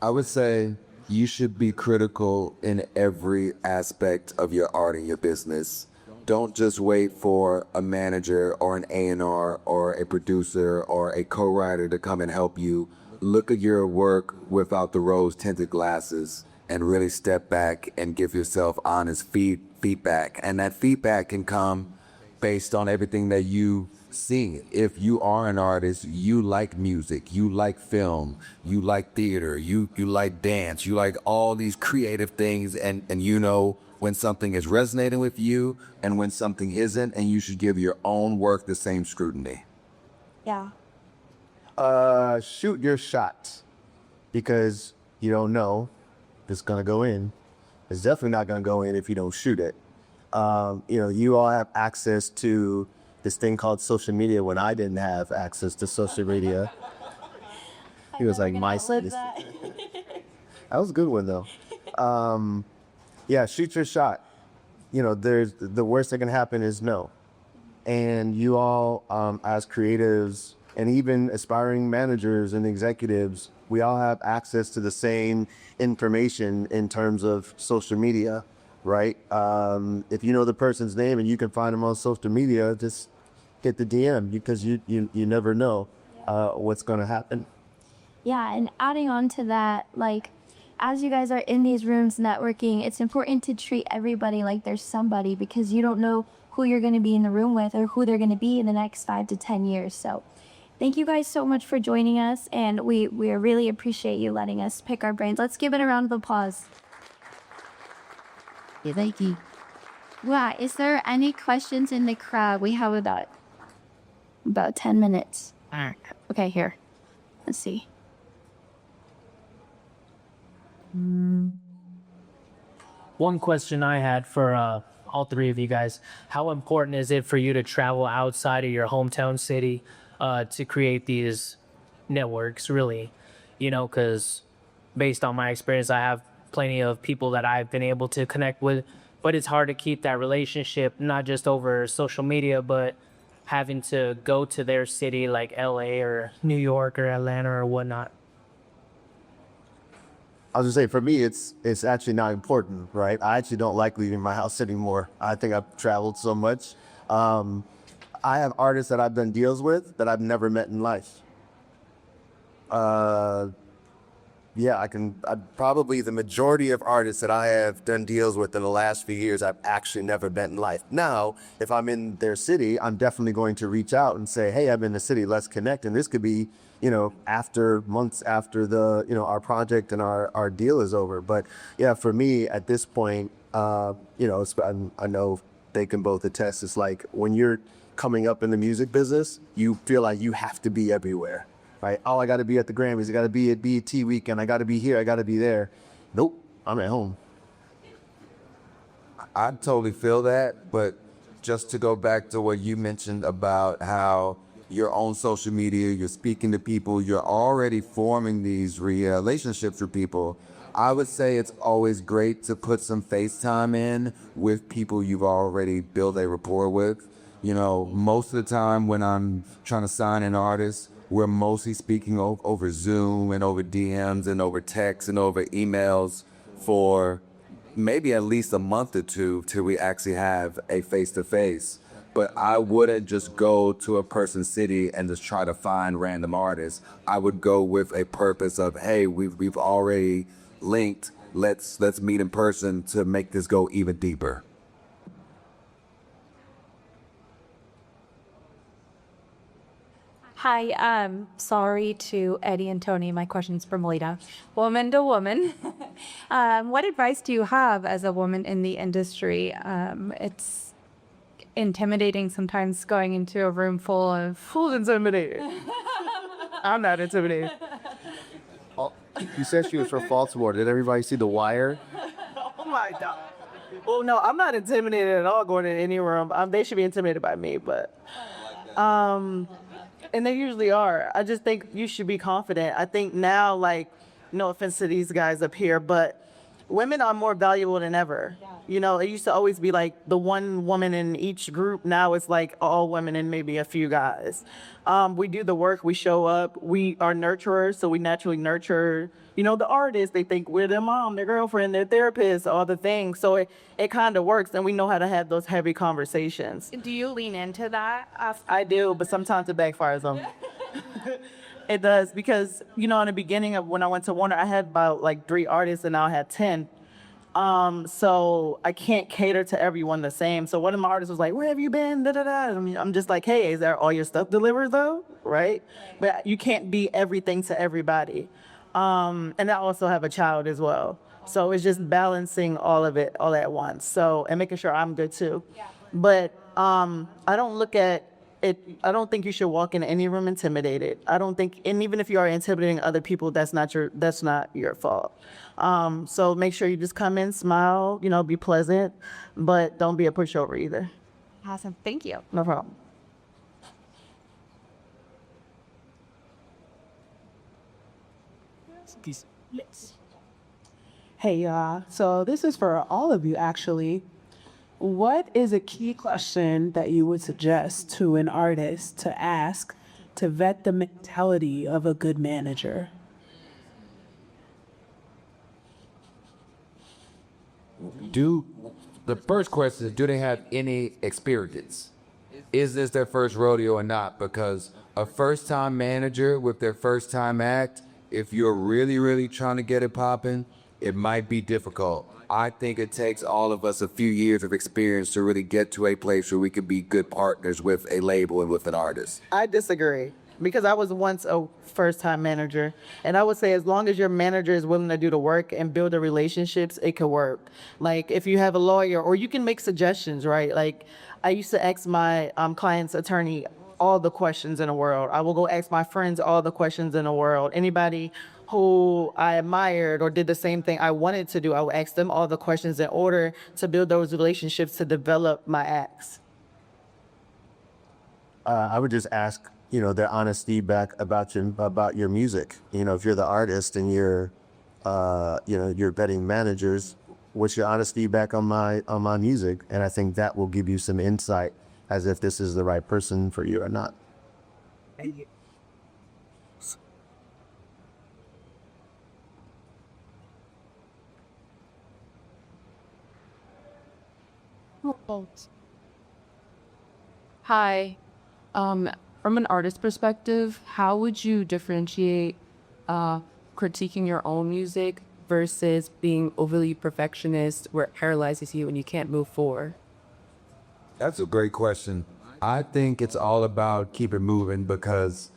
I would say you should be critical in every aspect of your art and your business. Don't just wait for a manager or an A&R or a producer or a co-writer to come and help you. Look at your work without the rose-tinted glasses and really step back and give yourself honest feedback. And that feedback can come based on everything that you seeing it. If you are an artist, you like music, you like film, you like theater, you like dance, you like all these creative things, and you know when something is resonating with you and when something isn't, and you should give your own work the same scrutiny. Yeah. Shoot your shot, because you don't know if it's gonna go in. It's definitely not gonna go in if you don't shoot it. You all have access to this thing called social media when I didn't have access to social media. He was like, MySpace. That was a good one though. Yeah, shoot your shot. There's the worst that can happen is no. And you all, as creatives and even aspiring managers and executives, we all have access to the same information in terms of social media, right? If you know the person's name and you can find them on social media, just hit the DM, because you never know what's going to happen. Yeah, and adding on to that, like, as you guys are in these rooms networking, it's important to treat everybody like there's somebody, because you don't know who you're going to be in the room with or who they're going to be in the next 5 to 10 years. So thank you guys so much for joining us, and we really appreciate you letting us pick our brains. Let's give it a round of applause. Yeah, thank you. Wow, is there any questions in the crowd? We have about 10 minutes. Okay, here. Let's see. One question I had for all three of you guys: how important is it for you to travel outside of your hometown city to create these networks, really? Because based on my experience, I have plenty of people that I've been able to connect with, but it's hard to keep that relationship, not just over social media, but having to go to their city like LA or New York or Atlanta or whatnot. I was gonna say, for me, it's actually not important, right? I actually don't like leaving my house anymore. I think I've traveled so much. I have artists that I've done deals with that I've never met in life. Yeah, probably the majority of artists that I have done deals with in the last few years, I've actually never met in life. Now, if I'm in their city, I'm definitely going to reach out and say, hey, I'm in the city, let's connect. And this could be, after months after our project and our deal is over. But yeah, for me at this point, I know they can both attest. It's like when you're coming up in the music business, you feel like you have to be everywhere. Right? Oh, I got to be at the Grammys. I got to be at BET weekend. I got to be here. I got to be there. Nope, I'm at home. I totally feel that, but just to go back to what you mentioned about how you're on social media, you're speaking to people, you're already forming these relationships with people. I would say it's always great to put some FaceTime in with people you've already built a rapport with. Most of the time when I'm trying to sign an artist, we're mostly speaking over Zoom and over DMs and over text and over emails for maybe at least a month or two till we actually have a face-to-face. But I wouldn't just go to a person's city and just try to find random artists. I would go with a purpose of, hey, we've already linked. Let's meet in person to make this go even deeper. Hi, sorry to Eddie and Tony. My question's for Malita. Woman to woman, what advice do you have as a woman in the industry? It's intimidating sometimes going into a room full of... Who's intimidated? I'm not intimidated. Oh, you said she was from Baltimore. Did everybody see The Wire? Oh my God. Well, no, I'm not intimidated at all going in any room. They should be intimidated by me, but... And they usually are. I just think you should be confident. I think now, no offense to these guys up here, but women are more valuable than ever. It used to always be like the one woman in each group. Now it's like all women and maybe a few guys. We do the work, we show up, we are nurturers, so we naturally nurture, the artists. They think we're their mom, their girlfriend, their therapist, all the things. So it kind of works, and we know how to have those heavy conversations. Do you lean into that? I do, but sometimes it backfires on me. It does, because, in the beginning of when I went to Warner, I had about 3 artists, and now I had 10. So I can't cater to everyone the same. So one of my artists was like, "Where have you been?" Da da da. I mean, I'm just like, "Hey, is that all your stuff delivered though?" Right? But you can't be everything to everybody. And I also have a child as well. So it's just balancing all of it all at once. So and making sure I'm good too. But I don't look at it. I don't think you should walk in any room intimidated. I don't think, and even if you are intimidating other people, that's not your fault. So make sure you just come in, smile, be pleasant, but don't be a pushover either. Awesome. Thank you. No problem. Hey, y'all. So this is for all of you, actually. What is a key question that you would suggest to an artist to ask to vet the mentality of a good manager? The first question is, do they have any experience? Is this their first rodeo or not? Because a first-time manager with their first-time act, if you're really, really trying to get it popping, it might be difficult. I think it takes all of us a few years of experience to really get to a place where we can be good partners with a label and with an artist. I disagree because I was once a first-time manager, and I would say as long as your manager is willing to do the work and build the relationships, it could work. Like if you have a lawyer, or you can make suggestions, right? Like I used to ask my client's attorney all the questions in the world. I will go ask my friends all the questions in the world. Anybody who I admired or did the same thing I wanted to do, I would ask them all the questions in order to build those relationships to develop my acts. I would just ask, their honest feedback about your music. If you're the artist and you're vetting managers, what's your honest feedback on my music? And I think that will give you some insight as if this is the right person for you or not. Hi. From an artist perspective, how would you differentiate critiquing your own music versus being overly perfectionist where it paralyzes you and you can't move forward? That's a great question. I think it's all about keep it moving because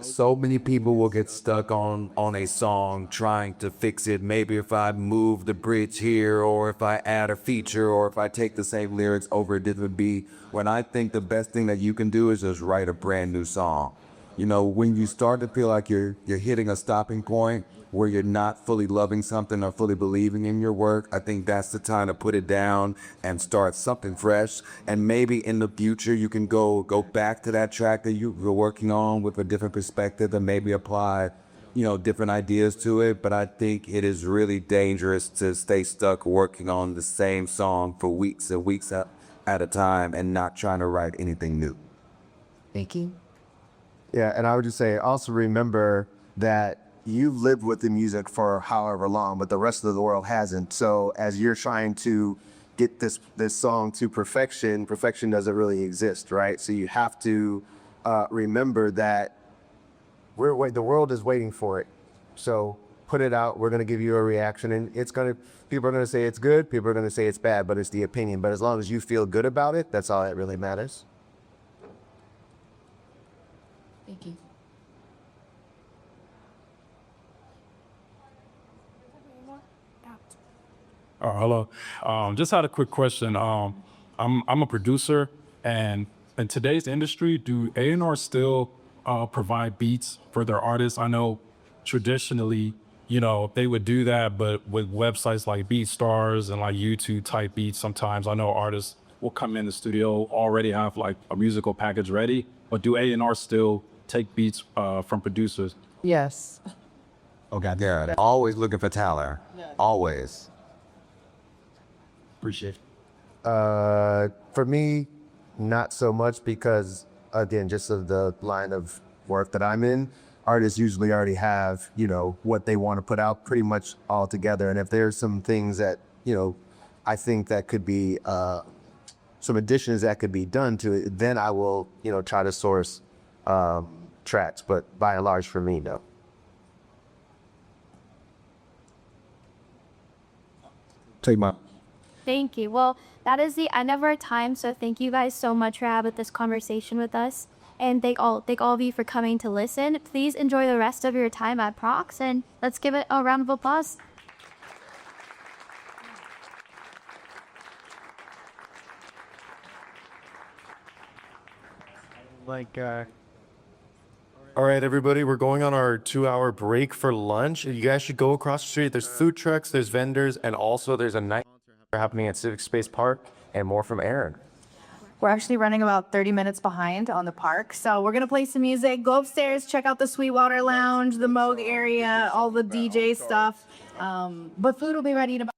so many people will get stuck on a song trying to fix it. Maybe if I move the bridge here, or if I add a feature, or if I take the same lyrics over a different beat, when I think the best thing that you can do is just write a brand new song. When you start to feel like you're hitting a stopping point where you're not fully loving something or fully believing in your work, I think that's the time to put it down and start something fresh. And maybe in the future you can go back to that track that you were working on with a different perspective and maybe apply, different ideas to it. But I think it is really dangerous to stay stuck working on the same song for weeks and weeks at a time and not trying to write anything new. Thank you. Yeah, and I would just say also remember that you've lived with the music for however long, but the rest of the world hasn't. So as you're trying to get this song to perfection doesn't really exist, right? So you have to remember that the world is waiting for it. So put it out. We're going to give you a reaction, and people are going to say it's good. People are going to say it's bad, but it's the opinion. But as long as you feel good about it, that's all that really matters. Thank you. Hello. Just had a quick question. I'm a producer, and in today's industry, do A&R still provide beats for their artists? I know traditionally, they would do that, but with websites like BeatStars and like YouTube type beats, sometimes I know artists will come in the studio already have like a musical package ready. But do A&R still take beats from producers? Yes. Oh, God, yeah. Always looking for talent. Always. Appreciate it. For me, not so much because, again, just of the line of work that I'm in, artists usually already have, what they want to put out pretty much all together. And if there's some things that, I think that could be some additions that could be done to it, then I will, try to source tracks. But by and large, for me, no. Take my. Thank you. Well, that is the end of our time. So thank you guys so much for having this conversation with us. And thank all of you for coming to listen. Please enjoy the rest of your time at Prox, and let's give it a round of applause. All right, everybody, we're going on our 2-hour break for lunch. You guys should go across the street. There's food trucks, there's vendors, and also there's a night happening at Civic Space Park, and more from Aaron. We're actually running about 30 minutes behind on the park. So we're going to play some music, go upstairs, check out the Sweetwater Lounge, the Moog area, all the DJ stuff. But food will be ready in about